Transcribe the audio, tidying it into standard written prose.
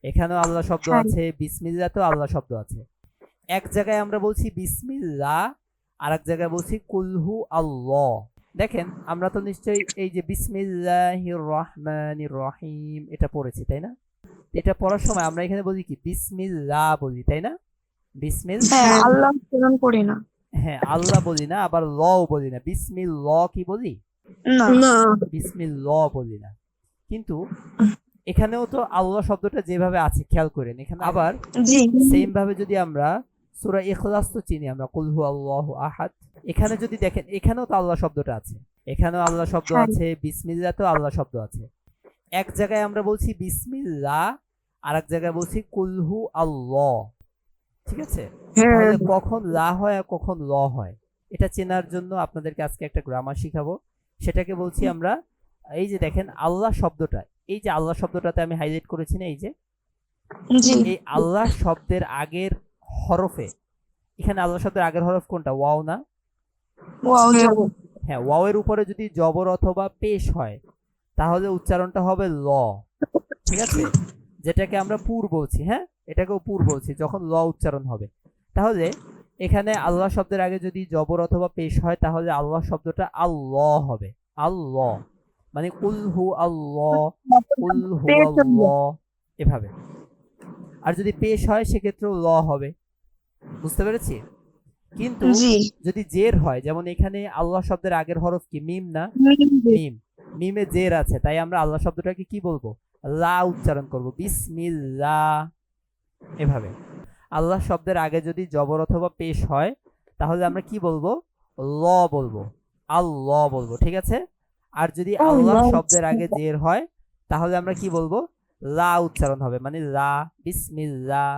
এখানেও আল্লাহ শব্দ হ্যাঁ। আছে, বিসমিল্লাতেও আল্লাহ শব্দ আছে। এক জায়গায় আমরা বলছি বিসমিল্লাহ, আর এক জায়গায় বলছি কুলহু আল্লাহ। দেখেন আমরা তো নিশ্চয়ই এই যে বিসমিল্লাহির রহমানির রহিম এটা পড়েছি, তাই না? এটা পড়ার সময় আমরা এখানে বলি কি বিসমিল্লাহ বলি, তাই না? বিসমিল হ্যাঁ, হ্যাঁ। আল্লাহ উচ্চারণ করি না। হ্যাঁ, আল্লাহ বলি না, আবার লও বলি না। বিসমিল্লাহ কি বলি? না। না। বিসমিল্লাহ বলি না। কিন্তু এখানেও তো আল্লাহ শব্দটা যেভাবে আছে খেয়াল করেন, এখানে আবার জি। সেম ভাবে যদি আমরা সূরা ইখলাস তো চিনি আমরা, কুল হু আল্লাহু আহাদ, এখানে যদি দেখেন এখানেও তো আল্লাহ শব্দটা আছে, এখানেও আল্লাহ শব্দ হ্যাঁ। আছে, বিসমিল্লাতেও আল্লাহ শব্দ আছে। এক জায়গায় আমরা বলছি বিসমিল্লাহ, আর এক জায়গায় বলছি কুলহু আল্লাহ। ঠিক আছে? হ্যাঁ। তাহলে কখন লা হয় আর কখন ল হয় এটা চেনার জন্য আপনাদেরকে আজকে একটা গ্রামার শিখাবো। সেটাকে বলছি আমরা, এই যে দেখেন আল্লাহ শব্দটা, এই যে আল্লাহ শব্দটাতে আমি হাইলাইট করেছি না, এই যে জি। এই আল্লাহ শব্দের আগের হরফে, এখানে আল্লাহ শব্দের আগের হরফ কোনটা? ওয়াও না? ওয়াও যাব। হ্যাঁ, ওয়াও এর উপরে যদি জবর অথবা পেশ হয় তাহলে উচ্চারণটা হবে ল। ঠিক আছে? যেটাকে আমরা পুর বলছি, হ্যাঁ, এটাকেও পুর বলছি যখন ল উচ্চারণ হবে। তাহলে এখানে আল্লাহ শব্দের আগে যদি জবর অথবা পেশ হয় তাহলে আল্লাহ শব্দটা আল্লাহ হবে। আল্লাহ মানে কুল হু আল্লাহ, কুল হু আল্লাহ, এভাবে। আর যদি পেশ হয় সেক্ষেত্রেও ল হবে। বুঝতে পেরেছি? কিন্তু জি। যদি জের হয়, যেমন এখানে আল্লাহ শব্দের আগের হরফ কি? মিম না? মিম, মিমে জের আছে, তাই আমরা আল্লাহ শব্দটাকে কি বলবো? লা উচ্চারণ করব, বিসমিল্লাহ, এভাবে। আল্লাহ শব্দের আগে যদি জবর অথবা পেশ হয় তাহলে আমরা কি বলবো? ল বলবো, আল্লাহ বলবো। ঠিক আছে? আর যদি আল্লাহ শব্দের আগে জের হয় তাহলে আমরা কি বলবো? লা উচ্চারণ হবে, মানে লা, বিসমিল্লাহ,